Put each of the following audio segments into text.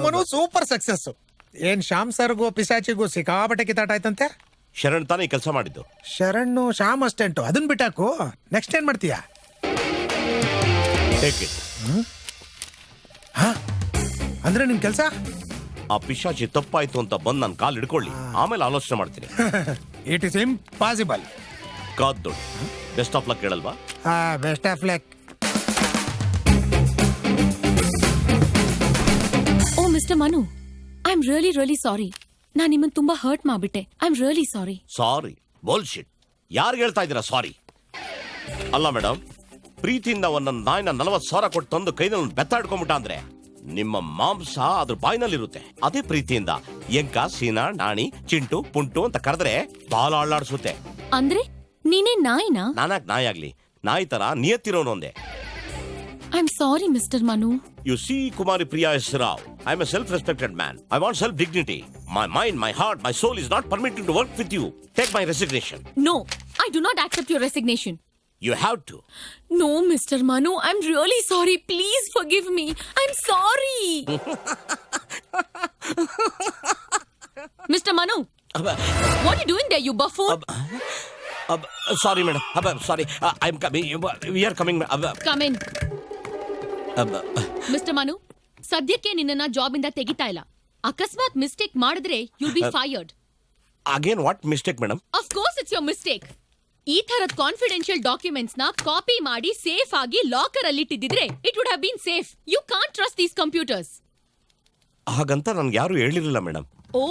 Manu super success. ಏನ್ ಶ್ಯಾಮ್ ಸರ್ಗೂ ಪಿಸಾಚಿಗೂ ಸಿಕ್ಕಾಪಟ್ಟೆ ಕಿತ್ತಾಟ ಆಯ್ತಂತೆ. ಶರಣ್ ತಾನೇ ಕೆಲಸ ಮಾಡಿದ್ದು. ಶರಣ್ ಶ್ಯಾಮ್ ಅಸ್ಟೆಂಟು, ಅದನ್ನ ಬಿಟ್ಟಾಕು. ನೆಕ್ಸ್ಟ್ ಏನ್ ಮಾಡ್ತೀಯಾ? ಅಂದ್ರೆ ನಿನ್ ಕೆಲ್ಸ? ಆ ಪಿಶಾಚಿ ತಪ್ಪಾಯ್ತು ಅಂತ ಬಂದ್ ನನ್ ಕಾಲ್ ಹಿಡ್ಕೊಳ್ಳಿ, ಆಮೇಲೆ ಆಲೋಚನೆ ಮಾಡ್ತೀನಿ. It is impossible. ಕಾದ್ದು ಬೆಸ್ಟ್ ಆಫ್ ಲಕ್ ಹೇಳಲ್ವಾ? Best of luck. Oh mister Manu, I am really sorry. ನಾನು ನಿಮ್ಮನ್ನ ತುಂಬಾ ಹರ್ಟ್ ಮಾಡ್ಬಿಟ್ಟೆ. I am really sorry. Sorry bullshit. ಯಾರು ಹೇಳ್ತಾ ಇದ್ದೀರಾ ಸಾರಿ? ಅಲ್ಲ ಮೇಡಮ್, ಪ್ರೀತಿಯಿಂದ ಒಂದ್ ನಾಯಿನ 40,000 ಕೊಟ್ಟು ತಂದು ಕೈನಲ್ಲಿ ಬೆತ್ತಾಡ್ಕೊಂಡ್ಬಿಟ್ಟ ಅಂದ್ರೆ ನಿಮ್ಮ ಮಾಂಸ ಅದ್ರ ಬಾಯಿನಲ್ಲಿರುತ್ತೆ. ಅದೇ ಪ್ರೀತಿಯಿಂದ ಎಂಕ, ಸೀನಾ, ನಾಣಿ, ಚಿಂಟು, ಪುಂಟು ಅಂತ ಕರೆದ್ರೆ ಬಾಲ ಅಳ್ಳಾಡ್ಸುತ್ತೆ. ಅಂದ್ರೆ ನೀನೇ ನಾಯಿನಾ? ನಾನಾಕ್ ನಾಯಿ ಆಗ್ಲಿ, ನಾಯಿ ತರ ನಿಯತ್ತಿರೋನು ಒಂದೇ. I am sorry mister Manu. You see, Kumari Priya S. Rao, I am a self-respected man. I want self-dignity. My mind, my heart, my soul is not permitted to work with you. Take my resignation. No, I do not accept your resignation. You have to. No, Mr. Manu, I'm really sorry. Please forgive me. I'm sorry. Mr. Manu, what are you doing there, you buffoon? Sorry, madam. Sorry. I'm coming. We are coming. Come in. Mister Manu, ಸದ್ಯಕ್ಕೆ ನಿನ್ನ job ಇಂದ ತೆಗಿತಾ ಇಲ್ಲ. ಅಕಸ್ಮಾತ್ mistake ಮಾಡಿದ್ರೆ you be fired. Again, what mistake, madam? Of course it's your mistake. ಈ ತರದ confidential documents ನ ಕಾಪಿ ಮಾಡಿ ಸೇಫ್ ಆಗಿ ಲಾಕರ್ ಅಲ್ಲಿ ಇಟ್ಟಿದ್ರೆ it would have been safe. You can't trust these computers. ಹಾಗಂತ ನನ್ಗೆ ಯಾರು ಹೇಳಿರಲಿಲ್ಲ ಮೇಡಮ್. ಓ,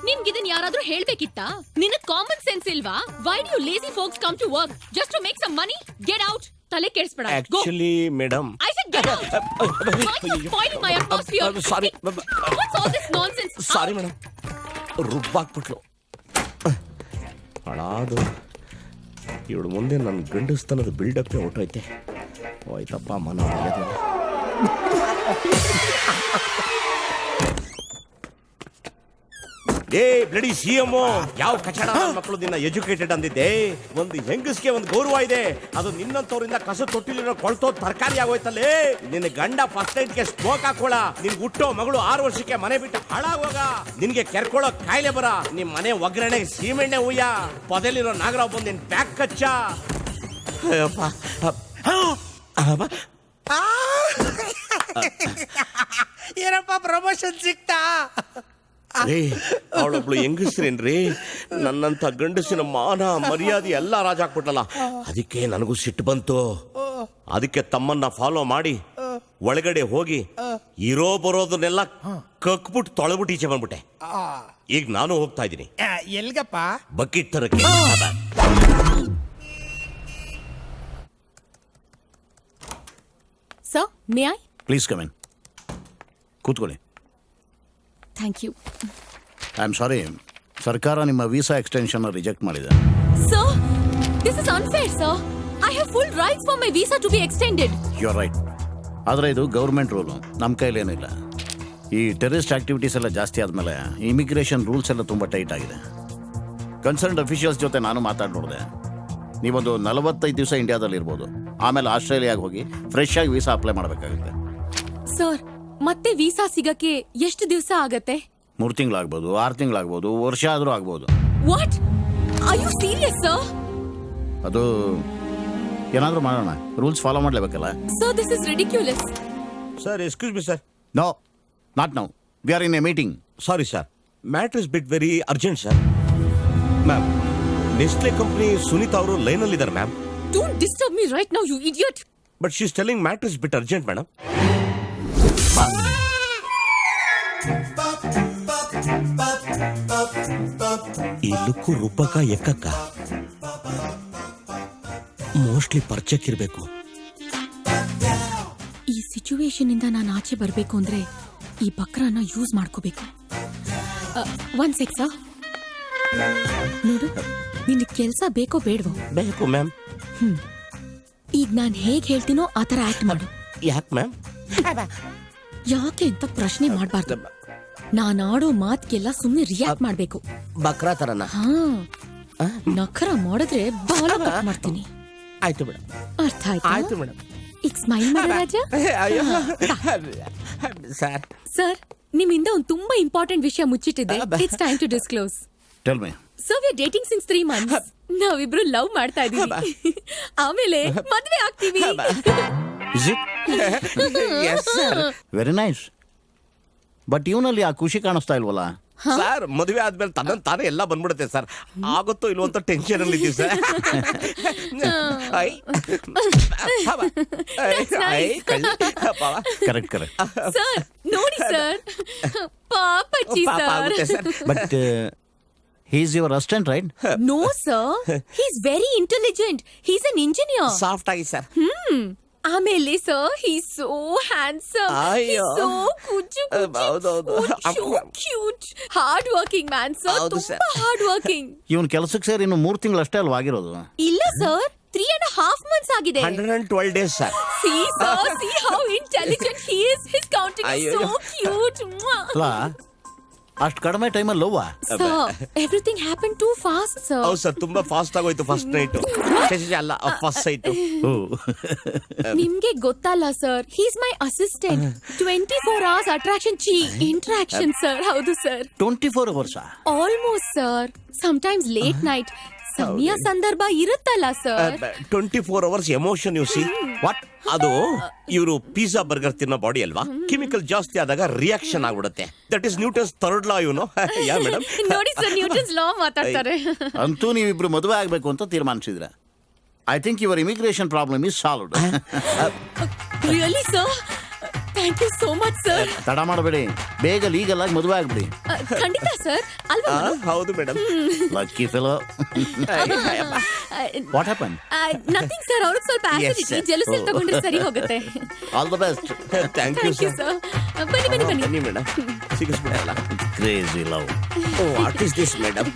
ನಿಮ್ಗೆ ಇದನ್ನ ಯಾರಾದ್ರೂ ಹೇಳ್ಬೇಕಿತ್ತಾ? ನಿನಗ್ ಕಾಮನ್ ಸೆನ್ಸ್ ಇಲ್ವಾ? Why do you lazy folks come to work just to make some money? Get out. ತಲೆ ಕೆಡಿಸ್ಬೇಡ. Actually, madam. I said get out. Why are you spoiling my atmosphere? Sorry. What's all this nonsense? Sorry, madam. ರುಬ್ಬಾಕ್ಬಿಟ್ಲು. ಹಾಳಾದು ಇವಳು ಮುಂದೆ ನನ್ನ ಗಂಡಸ್ತನದ build up ಹೊಟ್ಟೋಯ್ತೆ. ಹೋಯ್ತಪ್ಪ ಮನ. ಏ bloody CM, ಯಾವ ಕಚಡ ಮಕ್ಕಳು ನಿನ್ನ ಎಜುಕೇಟೆಡ್ ಅಂದಿದ್ದೆ. ಒಂದು ಹೆಂಗಸ್ಗೆ ಒಂದು ಗೌರವ ಇದೆ, ಅದು ನಿನ್ನಂತವ್ರಿಂದ ಕಸ ತೊಟ್ಟಿಲಿರೋ ಕೊಳ್ತೋ ತರಕಾರಿ ಆಗೋಯ್ತಲ್ಲೇ. ನಿನ್ನ ಗಂಡ ಫಸ್ಟ್ ನೈಟ್ಗೆ ಸ್ಮೋಕ್ ಹಾಕೋಳ, ನಿನ್ ಹುಟ್ಟೋ ಮಗಳು 6 ವರ್ಷಕ್ಕೆ ಮನೆ ಬಿಟ್ಟು ಹಾಳಾಗೋಗ, ನಿನ್ಗೆ ಕೆರ್ಕೊಳ್ಳೋ ಕಾಯಿಲೆ ಬರ, ನಿಮ್ ಮನೆ ಒಗ್ಗರಣೆಗೆ ಸೀಮೆಣ್ಣೆ ಉಯ್ಯ, ಪೊದೆಲಿರೋ ನಾಗರಾವ್ ಬಂದು ನಿನ್ ಪ್ಯಾಕ್ ಕಚ್ಚ. ಏನಪ್ಪ ಪ್ರಮೋಷನ್ ಸಿಕ್ತಾ? ಅವಳೊಬ್ಳು ಹೆಂಗಸ್ರೇನ್ರಿ, ನನ್ನಂತ ಗಂಡಸಿನ ಮಾನ ಮರ್ಯಾದೆ ಎಲ್ಲ ರಾಜ ಹಾಕ್ಬಿಟ್ಟಲ್ಲ. ಅದಕ್ಕೆ ನನಗೂ ಸಿಟ್ಟು ಬಂತು. ಅದಕ್ಕೆ ತಮ್ಮನ್ನ ಫಾಲೋ ಮಾಡಿ ಒಳಗಡೆ ಹೋಗಿ ಇರೋ ಬರೋದನ್ನೆಲ್ಲ ಕಕ್ಬಿಟ್ಟು ತೊಳೆಬಿಟ್ಟು ಈಚೆ ಬಂದ್ಬಿಟ್ಟೆ. ಈಗ ನಾನು ಹೋಗ್ತಾ ಇದ್ದೀನಿ. ಎಲ್ಗಪ್ಪ? ಬಕೆಟ್ ತರಕ್ಕೆ. Sir, may I? Please come in. ಕೂತ್ಕೊಳ್ಳಿ. Thank you. I am sorry, ಸರ್ಕಾರ ನಿಮ್ಮ ವೀಸಾ ಎಕ್ಸ್ಟೆನ್ಷನ್ ರಿಜೆಕ್ಟ್ ಮಾಡಿದೆ. Sir, this is unfair sir. I have full rights for my visa to be extended. You are right. ಆದರೆ ಇದು government rule, ನಮ್ಮ ಕೈಲೇನಿಲ್ಲ. ಈ terrorist activities ಎಲ್ಲ ಜಾಸ್ತಿ ಆದಮೇಲೆ ಇಮಿಗ್ರೇಷನ್ ರೂಲ್ಸ್ ಎಲ್ಲ ತುಂಬ ಟೈಟ್ ಆಗಿದೆ. ಕನ್ಸರ್ನ್ಡ್ ಅಫಿಷಿಯಲ್ಸ್ ಜೊತೆ ನಾನು ಮಾತಾಡಿ ನೋಡಿದೆ. ನೀವೊಂದು 45 ದಿವಸ ಇಂಡಿಯಾದಲ್ಲಿ ಇರ್ಬೋದು, ಆಮೇಲೆ ಆಸ್ಟ್ರೇಲಿಯಾಗೆ ಹೋಗಿ ಫ್ರೆಶ್ ಆಗಿ ವೀಸಾ ಅಪ್ಲೈ ಮಾಡಬೇಕಾಗುತ್ತೆ. ಸರ್, ಮತ್ತೆ ವೀಸಾ ಸಿಗಕ್ಕೆ ಎಷ್ಟು ದಿವಸ ಆಗತ್ತೆ? 3 ತಿಂಗಳಾಗ್ಬೋದು, 6 ತಿಂಗಳಾಗ್ಬೋದು, ವರ್ಷ ಆದರೂ ಆಗ್ಬೋದು. What? Are you serious sir? ಅದು ಏನಾದರೂ ಮಾಡೋಣ, ರೂಲ್ಸ್ ಫಾಲೋ ಮಾಡಲೇಬೇಕಲ್ಲ. Sir, this is ridiculous. Sir, excuse me sir. No, not now. We are in a meeting. Sorry sir, matter is bit very urgent sir. Ma'am, Nestle company Sunita ಅವರು ಲೈನಲ್ಲಿ ಇದ್ದಾರೆ ma'am. Don't disturb me right now, you idiot. But she is telling matter is bit urgent madam. ಈ ಲುಕ್ಕು ರುಬ್ಬಕ ಎಕ್ಕಕ್ಕ mostly ಪರ್ಚಕ್ಕಿರ್ಬೇಕು. ಈ situation ಇಂದ ನಾನು ಆಚೆ ಬರಬೇಕು ಅಂದ್ರೆ ಈ ಬಕ್ರನ ಯೂಸ್ ಮಾಡ್ಕೋಬೇಕು. One sec sir. ನೋಡು, ನಿನ್ ಕೆಲ್ಸ ಬೇಕೋ ಬೇಡವೋ? ಬೇಕು ಮ್ಯಾಮ್. ಈಗ ನಾನು ಹೇಗ್ ಹೇಳ್ತೀನೋ ಆ ತರ ಆಕ್ಟ್ ಮಾಡು. ಯಾಕೆ ಮ್ಯಾಮ್? ಯಾಕೆ ಅಂತ ಪ್ರಶ್ನೆ ಮಾಡಬಾರ್ದು. ನಾನಾಡೋ ಮಾತ್ಗೆಲ್ಲ ಸುಮ್ನೆ ರಿಯಾಕ್ಟ್ ಮಾಡ್ಬೇಕು. ಬಕ್ರಾ ತರನ. ಹಾ ನಖರ ಮಾಡಿದ್ರೆ ಬಾಲ ಕಟ್ ಮಾಡ್ತೀನಿ. ಆಯ್ತು ಮೇಡಮ್. ಅರ್ಥ ಆಯ್ತಾ? ಆಯ್ತು ಮೇಡಮ್. ಈಗ ಸ್ಮೈಲ್ ಮಾಡಿ ರಾಜ. ಅಯ್ಯೋ ಸರ್. ಸರ್ ನಿಮ್ಮಿಂದ ಒಂದು ತುಂಬಾ ಇಂಪಾರ್ಟೆಂಟ್ ವಿಷಯ ಮುಚ್ಚಿಟ್ಟಿದೆ. It's time to disclose. Tell me. So we are dating since 3 months. ನಾವಿಬ್ರು ಲವ್ ಮಾಡ್ತಾ ಇದೀವಿ. ಆಮೇಲೆ ಮದ್ವೆ ಆಗ್ತೀವಿ. Is it? Yes sir. Very nice. But ಇವನಲ್ಲಿ ಆ ಖುಷಿ ಕಾಣಿಸ್ತಾ ಇಲ್ವಲ್ಲ? ಸರ್ ಮದುವೆ ಆದ್ಮೇಲೆ ತನ್ನ ತಾನೇ ಎಲ್ಲ ಬಂದ್ಬಿಡುತ್ತೆ ಸರ್. ಆಗುತ್ತೋ ಇಲ್ವೋ ಅಂತ ಟೆನ್ಷನ್ ಅಲ್ಲಿ ಇದ್ದೀವಿ ಸರ್. Correct correct. ಸರ್ ನೋಡಿ ಸರ್, ಪಾಪಚ್ಚಿ sir. But he's your assistant right? No sir, he is very intelligent. He is an engineer. Soft ಆಗಿ ಸರ್. ಆಮೇಲೆ sir he is so handsome. He is so ಕುಚು cute. Hard working man sir. ಹೌದು sir. ತುಂಬಾ hard working. ಇವನ್ ಕೆಲಸಕ್ಕೆ ಸೇರಿ ಇನ್ನು 3 ತಿಂಗಳು ಅಷ್ಟೇ ಅಲ್ವಾ ಆಗಿರೋದು? ಇಲ್ಲ ಸರ್, 3.5 months ಆಗಿದೆ. 112 days sir. See sir, see how intelligent he is. His counting is so cute. ಅಲ್ಲ ಅಷ್ಟು ಕಡಿಮೆ ಟೈಮಲ್ಲಿ ಲವ್ವಾ? Sir, everything happened too fast, sir. ಹೌದು ಸರ್, ತುಂಬಾ ಫಾಸ್ಟ್ ಆಗೋಯ್ತು ಫಸ್ಟ್ ನೈಟ್. ಅಲ್ಲ ಫಸ್ಟ್ ಸೈಟ್. ನಿಮ್ಗೆ ಗೊತ್ತಲ್ಲ sir, he is my assistant. 24 hours attraction interaction sir. ಹೌದು sir. 24 hours? Almost sir. Sometimes late night. ಸಮಯ ಸಂದರ್ಭ ಇರುತ್ತಲ್ಲ ಸರ್. 24 hours emotion you see. What? ಅದು ಇವರು ಪಿಜ್ಜಾ ಬರ್ಗರ್ ತಿನ್ನೋ ಬಾಡಿ ಅಲ್ವಾ, ಕೆಮಿಕಲ್ ಜಾಸ್ತಿ ಆದಾಗ ರಿಯಾಕ್ಷನ್ ಆಗ್ಬಿಡುತ್ತೆ. That is Newton's third law. You know. Yeah madam. ನೋಡಿ ಸರ್, ನ್ಯೂಟನ್ಸ್ ಲಾ ಮಾತಾಡ್ತಾರೆ. ಅಂತೂ ನೀವಿಬ್ರು ಮದುವೆ ಆಗ್ಬೇಕು ಅಂತ ತೀರ್ಮಾನಿಸಿದ್ರ. I think your immigration problem is solved. Really sir? Thank you so much sir. ತಡ ಮಾಡಬೇಡಿ, ಬೇಗ ಲೀಗಲ್ ಆಗಿ ಮದುವೆ ಆಗ್ಬಿಡಿ. ಖಂಡಿತ ಸರ್. ಅಲ್ವಾ? ಹೌದು madam. Lucky fellow. What happen? Nothing sir, ಅವ್ರಿಗೆ ಸ್ವಲ್ಪ ಆಸಿಡಿಟಿ, ಜೆಲಸಿ ತಗೊಂಡ್ರೆ ಸರಿ ಹೋಗುತ್ತೆ. All the best. Thank you sir. Sir. ಬನ್ನಿ ಬನ್ನಿ ಮೇಡಮ್. ಸಿಗಿಸ್ಬಿಡಲ್ಲ. Crazy love. What is this madam?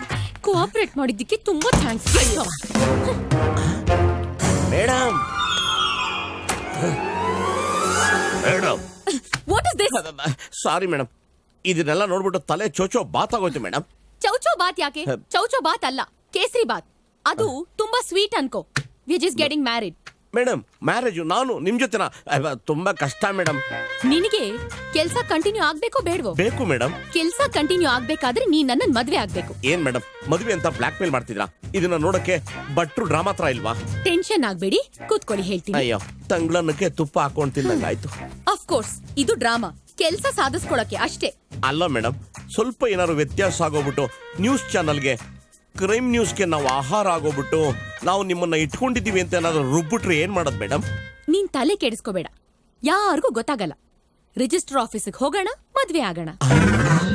Cooperate ಮಾಡಿದ್ದಕ್ಕೆ ತುಂಬಾ thanks. Madam madam what is this? Sorry madam, ಇದನ್ನೆಲ್ಲ ನೋಡ್ಬಿಟ್ಟು ತಲೆ ಚೋಚೋ ಬಾತ್ ಆಗೋಯ್ತು ಮೇಡಮ್. ಚೌಚೋ ಬಾತ್ ಯಾಕೆ? ಚೌಚೋ ಬಾತ್ ಅಲ್ಲ, ಕೇಸರಿ ಬಾತ್. ಅದು ತುಂಬಾ ಸ್ವೀಟ್ ಅನ್ಕೋ. We just getting married. Madam marriage ನಾನು ನಿಮ್ ಜೊತೆನಾ? ತುಂಬಾ ಕಷ್ಟ ಮೇಡಮ್. ನಿನಗೆ ಕೆಲ್ಸ ಕಂಟಿನ್ಯೂ ಆಗ್ಬೇಕೋ ಬೇಡವೋ? ಬೇಕು ಮೇಡಮ್. ಕೆಲ್ಸ ಕಂಟಿನ್ಯೂ ಆಗ್ಬೇಕಾದ್ರೆ ನೀನ್ ನನ್ನ ಮದ್ವೆ ಆಗ್ಬೇಕು. ಏನ್ ಮೇಡಮ್ ಮದುವೆ ಅಂತ ಬ್ಲಾಕ್ ಮೇಲ್ ಮಾಡ್ತಿದ್ರಾ? ಇದನ್ನ ನೋಡಕ್ಕೆ ಭಟ್ರು ಡ್ರಾಮಾ ಹತ್ರ ಇಲ್ವಾ? ಟೆನ್ಷನ್ ಆಗ್ಬೇಡಿ, ಕೂತ್ಕೊಳ್ಳಿ ಹೇಳ್ತೀನಿ. ಅಯ್ಯೋ, ತಂಗ್ಳನ್ನಕ್ಕೆ ತುಪ್ಪ ಹಾಕೊಂಡ್ ತಿಂದಂಗಾಯ್ತು. ಆಫ್ ಕೋರ್ಸ್ ಇದು ಡ್ರಾಮಾ, ಕೆಲ್ಸ ಸಾಧಿಸ್ಕೊಳಕ್ಕೆ ಅಷ್ಟೇ. ಅಲ್ಲ ಮೇಡಮ್, ಸ್ವಲ್ಪ ಏನಾದ್ರು ವ್ಯತ್ಯಾಸ ಆಗೋಗ್ಬಿಟ್ಟು ನ್ಯೂಸ್ ಚಾನಲ್ಗೆ, ಕ್ರೈಮ್ ನ್ಯೂಸ್ಗೆ ನಾವು ಆಹಾರ ಆಗೋಗ್ಬಿಟ್ಟು ನಾವು ನಿಮ್ಮನ್ನ ಇಟ್ಕೊಂಡಿದೀವಿ ಅಂತ ಏನಾದ್ರು ರುಬ್ಬಿಟ್ರೆ ಏನ್ ಮಾಡೋದು ಮೇಡಮ್? ನೀನ್ ತಲೆ ಕೆಡಿಸ್ಕೋಬೇಡ, ಯಾರಿಗೂ ಗೊತ್ತಾಗಲ್ಲ. ರಿಜಿಸ್ಟರ್ ಆಫೀಸಿಗೆ ಹೋಗೋಣ, ಮದ್ವೆ ಆಗೋಣ.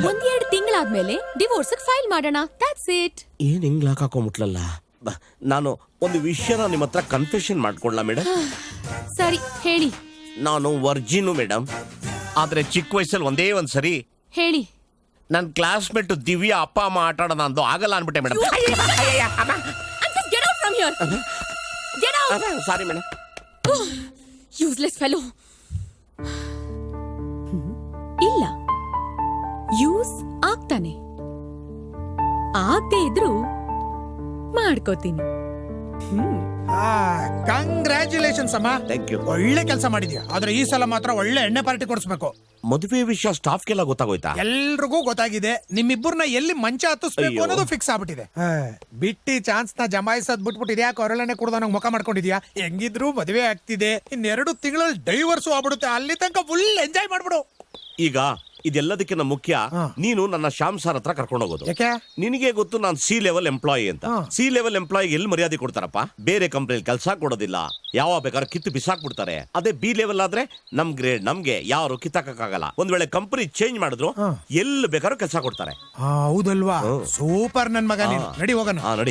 1-2 ತಿಂಗಳಾದ್ಮೇಲೆ ಡಿವೋರ್ಸ್ ಫೈಲ್ ಮಾಡೋಣ. That's it. ಏನ್ ಹಿಂಗ್ ಲಾಕ್ ಹಾಕೊಂಡ್ಬಿಟ್ಲಲ್ಲ. ನಾನು ಒಂದು ವಿಷಯನ ನಿಮ್ಮ ಹತ್ರ ಕನ್ಫೆಷನ್ ಮಾಡ್ಕೊಳ್ಳ ಮೇಡಮ್? ಸರಿ ಹೇಳಿ. ನಾನು ವರ್ಜಿನು ಮೇಡಮ್, ಆದ್ರೆ ಚಿಕ್ಕ ವಯಸ್ಸಲ್ಲಿ ಒಂದೇ ಒಂದ್ಸರಿ ಹೇಳಿ. ನನ್ನ ಕ್ಲಾಸ್ಮೇಟ್ ದಿವ್ಯಾ ಅಪ್ಪ ಅಮ್ಮ ಆಟ ಆಡೋಣ ಅಂದು ಆಗಲ್ಲ ಅನ್ಬಿಟ್ಟೆ madam. Sorry madam. Useless fellow. ಇಲ್ಲ, ಯೂಸ್ ಆಗ್ತಾನೆ. ಆಗದೆ ಇದ್ರು ಮಾಡ್ಕೋತೀನಿ. ಕಂಗ್ರ್ಯಾಚುಲೇಷನ್ಸ್ ಅಮ್ಮ. Thank you. ಒಳ್ಳೆ ಕೆಲಸ ಮಾಡಿದ್ಯಾ. ಆದ್ರೆ ಈ ಸಲ ಮಾತ್ರ ಒಳ್ಳೆ ಎಣ್ಣೆ ಪಾರ್ಟಿ ಕೊಡಿಸ್ಬೇಕು. ಮದುವೆ ವಿಷಯ ಸ್ಟಾಫ್ಗೆಲ್ಲ ಗೊತ್ತಾಗೋಯ್ತಾ? ಎಲ್ರಿಗೂ ಗೊತ್ತಾಗಿದೆ. ನಿಮ್ಮಿಬ್ಬರನ್ನ ಎಲ್ಲಿ ಮಂಚ ಹತ್ತಿಸ್ಬೇಕು ಅಯ್ಯೋ. ಅನ್ನೋದು ಫಿಕ್ಸ್ ಆಗ್ಬಿಟ್ಟಿದೆ. ಬಿಟ್ಟಿ ಚಾನ್ಸ್ ನ ಜಮಾಯಿಸೋದ್ ಬಿಟ್ಬಿಟ್ಟು ಇದ್ಯಾಕೆ ಹೊರಳನೆ ಕುಡ್ದ ಮುಖ ಮಾಡ್ಕೊಂಡಿದ್ಯಾ? ಹೆಂಗಿದ್ರು ಮದುವೆ ಆಗ್ತಿದೆ, ಇನ್ನೆರಡು ತಿಂಗಳಲ್ಲಿ ಡೈವರ್ಸು ಆಗ್ಬಿಡುತ್ತೆ. ಅಲ್ಲಿ ತನಕ ಫುಲ್ ಎಂಜಾಯ್ ಮಾಡ್ಬಿಡು. ಈಗ ಇದೆಲ್ಲದಕ್ಕಿಂತ ಮುಖ್ಯ, ನೀನು ನನ್ನ ಶ್ಯಾಮ್ ಸರ್ ಹತ್ರ ಕರ್ಕೊಂಡು ಹೋಗೋದು. ಯಾಕೆ? ನಿನಗೆ ಗೊತ್ತು ನಾನು ಸಿ ಲೆವೆಲ್ ಎಂಪ್ಲಾಯಿ ಅಂತ. ಸಿ ಲೆವೆಲ್ ಎಂಪ್ಲಾಯಿ ಎಲ್ಲಿ ಮರ್ಯಾದೆ ಕೊಡ್ತಾರಪ್ಪ? ಬೇರೆ ಕಂಪ್ನಿಲಿ ಕೆಲಸ ಕೊಡೋದಿಲ್ಲ, ಯಾವ ಬೇಕಾದ್ರೆ ಕಿತ್ತು ಬಿಸಾಕ್ಬಿಡ್ತಾರೆ. ಅದೇ ಬಿ ಲೆವೆಲ್ ಆದ್ರೆ ನಮ್ ಗ್ರೇಡ್ ನಮ್ಗೆ ಯಾರು ಕಿತ್ತಾಕಕ್ಕಾಗಲ್ಲ. ಒಂದ್ ವೇಳೆ ಕಂಪನಿ ಚೇಂಜ್ ಮಾಡಿದ್ರು ಎಲ್ಲಿ ಬೇಕಾದ್ರೂ ಕೆಲಸ ಕೊಡ್ತಾರೆ. ಹೌದಲ್ವಾ? ಸೂಪರ್ ನನ್ ಮಗ ನೀನು. ನಡಿ ಹೋಗೋಣ. ನಡಿ.